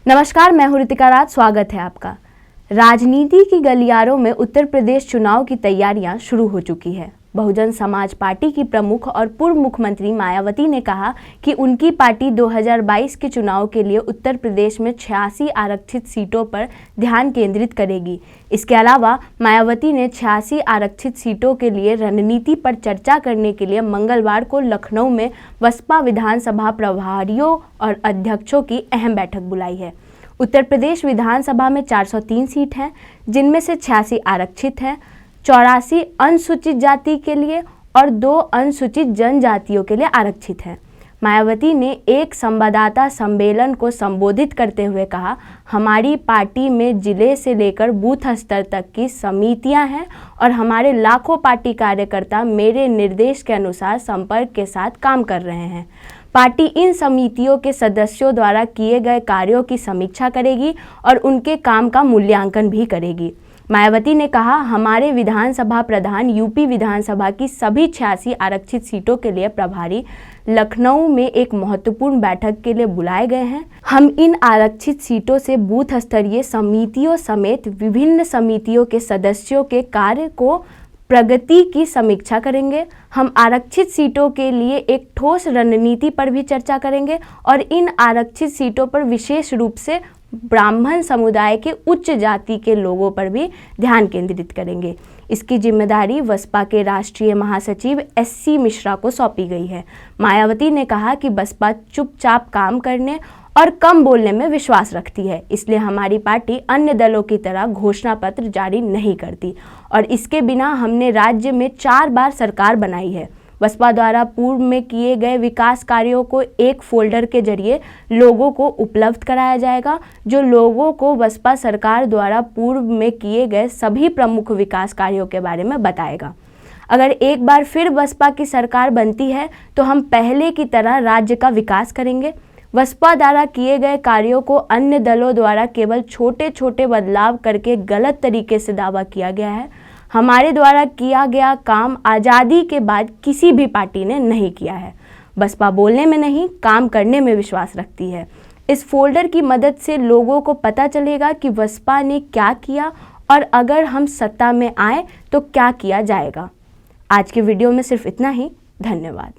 नमस्कार, मैं हूं ऋतिका राज। स्वागत है आपका। राजनीति की गलियारों में उत्तर प्रदेश चुनाव की तैयारियां शुरू हो चुकी है। बहुजन समाज पार्टी की प्रमुख और पूर्व मुख्यमंत्री मायावती ने कहा कि उनकी पार्टी 2022 के चुनाव के लिए उत्तर प्रदेश में 86 आरक्षित सीटों पर ध्यान केंद्रित करेगी। इसके अलावा मायावती ने 86 आरक्षित सीटों के लिए रणनीति पर चर्चा करने के लिए मंगलवार को लखनऊ में बसपा विधानसभा प्रभारियों और अध्यक्षों की अहम बैठक बुलाई है। उत्तर प्रदेश विधानसभा में 403 सीट हैं, जिनमें से 86 आरक्षित हैं, 84 अनुसूचित जाति के लिए और 2 अनुसूचित जनजातियों के लिए आरक्षित हैं। मायावती ने एक संवाददाता सम्मेलन को संबोधित करते हुए कहा, हमारी पार्टी में जिले से लेकर बूथ स्तर तक की समितियां हैं और हमारे लाखों पार्टी कार्यकर्ता मेरे निर्देश के अनुसार संपर्क के साथ काम कर रहे हैं। पार्टी इन समितियों के सदस्यों द्वारा किए गए कार्यों की समीक्षा करेगी और उनके काम का मूल्यांकन भी करेगी। मायावती ने कहा, हमारे विधानसभा प्रधान यूपी विधानसभा की सभी 86 आरक्षित सीटों के लिए प्रभारी लखनऊ में एक महत्वपूर्ण बैठक के लिए बुलाए गए हैं। हम इन आरक्षित सीटों से बूथ स्तरीय समितियों समेत विभिन्न समितियों के सदस्यों के कार्य को प्रगति की समीक्षा करेंगे। हम आरक्षित सीटों के लिए एक ठोस रणनीति पर भी चर्चा करेंगे और इन आरक्षित सीटों पर विशेष रूप से ब्राह्मण समुदाय के उच्च जाति के लोगों पर भी ध्यान केंद्रित करेंगे। इसकी जिम्मेदारी बसपा के राष्ट्रीय महासचिव SC मिश्रा को सौंपी गई है। मायावती ने कहा कि बसपा चुपचाप काम करने और कम बोलने में विश्वास रखती है, इसलिए हमारी पार्टी अन्य दलों की तरह घोषणा पत्र जारी नहीं करती और इसके बिना हमने राज्य में 4 बार सरकार बनाई है। बसपा द्वारा पूर्व में किए गए विकास कार्यों को एक फोल्डर के जरिए लोगों को उपलब्ध कराया जाएगा, जो लोगों को बसपा सरकार द्वारा पूर्व में किए गए सभी प्रमुख विकास कार्यों के बारे में बताएगा। अगर एक बार फिर बसपा की सरकार बनती है तो हम पहले की तरह राज्य का विकास करेंगे। बसपा द्वारा किए गए कार्यों को अन्य दलों द्वारा केवल छोटे छोटे बदलाव करके गलत तरीके से दावा किया गया है। हमारे द्वारा किया गया काम आज़ादी के बाद किसी भी पार्टी ने नहीं किया है। बसपा बोलने में नहीं, काम करने में विश्वास रखती है। इस फोल्डर की मदद से लोगों को पता चलेगा कि बसपा ने क्या किया और अगर हम सत्ता में आए तो क्या किया जाएगा। आज के वीडियो में सिर्फ इतना ही। धन्यवाद।